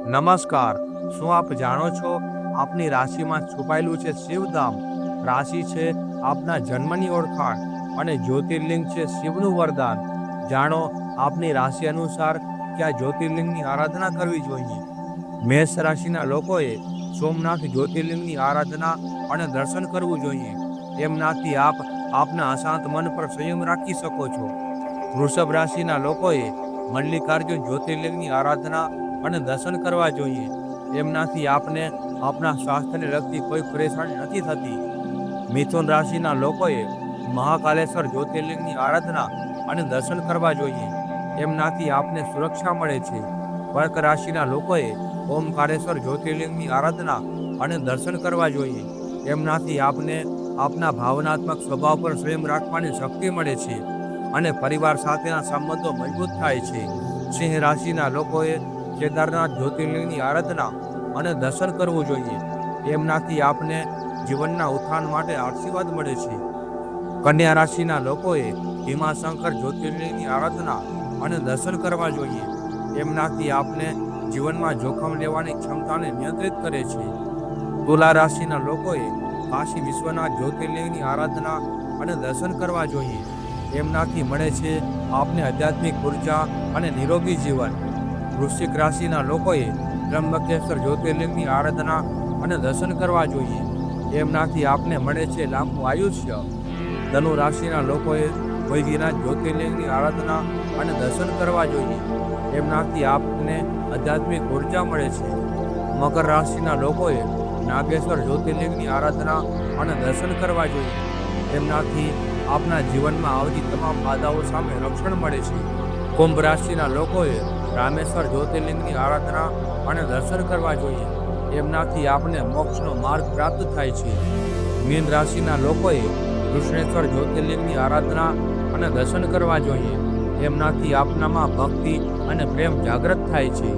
નમસ્કાર. શું આપ જાણો છો આપની રાશિમાં છુપાયેલું છે શિવધામ? રાશિ છે આપના જન્મની ઓળખાણ અને જ્યોતિર્લિંગ છે શિવનું વરદાન. જાણો આપની રાશિ અનુસાર કયા જ્યોતિર્લિંગની આરાધના કરવી જોઈએ. મેષ રાશિના લોકોએ સોમનાથ જ્યોતિર્લિંગની આરાધના અને દર્શન કરવું જોઈએ. એમનાથી આપ આપના અશાંત મન પર સંયમ રાખી શકો છો. વૃષભ રાશિના લોકોએ મલ્લિકાર્જુન જ્યોતિર્લિંગની આરાધના અને દર્શન કરવા જોઈએ. એમનાથી આપને આપના સ્વાસ્થ્યને લગતી કોઈ પરેશાની નથી થતી. મિથુન રાશિના લોકોએ મહાકાલેશ્વર જ્યોતિર્લિંગની આરાધના અને દર્શન કરવા જોઈએ. એમનાથી આપને સુરક્ષા મળે છે. કર્ક રાશિના લોકોએ ઓમકારેશ્વર જ્યોતિર્લિંગની આરાધના અને દર્શન કરવા જોઈએ. એમનાથી આપને આપના ભાવનાત્મક સ્વભાવ પર સંયમ રાખવાની શક્તિ મળે છે અને પરિવાર સાથેના સંબંધો મજબૂત થાય છે. સિંહ રાશિના લોકોએ કેદારનાથ જ્યોતિર્લિંગની આરાધના અને દર્શન કરવું જોઈએ. એમનાથી આપને જીવનના ઉત્થાન માટે આશીર્વાદ મળે છે. કન્યા રાશિના લોકોએ ભીમાશંકર જ્યોતિર્લિંગની આરાધના અને દર્શન કરવા જોઈએ. એમનાથી આપને જીવનમાં જોખમ લેવાની ક્ષમતાને નિયંત્રિત કરે છે. તુલા રાશિના લોકોએ કાશી વિશ્વનાથ જ્યોતિર્લિંગની આરાધના અને દર્શન કરવા જોઈએ. એમનાથી મળે છે આપને આધ્યાત્મિક ઉર્જા અને નિરોગી જીવન. વૃશ્ચિક રાશિના લોકોએ ત્રંબકેશ્વર જ્યોતિર્લિંગની આરાધના અને દર્શન કરવા જોઈએ. એમનાથી આપને મળે છે લાંબુ આયુષ્ય. ધનુ રાશિના લોકોએ વૈદ્યનાથ જ્યોતિર્લિંગની આરાધના અને દર્શન કરવા જોઈએ. એમનાથી આપને આધ્યાત્મિક ઉર્જા મળે છે. મકર રાશિના લોકોએ નાગેશ્વર જ્યોતિર્લિંગની આરાધના અને દર્શન કરવા જોઈએ. એમનાથી આપના જીવનમાં આવતી તમામ બાધાઓ સામે રક્ષણ મળે છે. કુંભ રાશિના લોકોએ રામેશ્વર જ્યોતિર્લિંગની આરાધના અને દર્શન કરવા જોઈએ. એમનાથી આપને મોક્ષનો માર્ગ પ્રાપ્ત થાય છે. મીન રાશિના લોકોએ કૃષ્ણેશ્વર જ્યોતિર્લિંગની આરાધના અને દર્શન કરવા જોઈએ. એમનાથી આપનામાં ભક્તિ અને પ્રેમ જાગૃત થાય છે.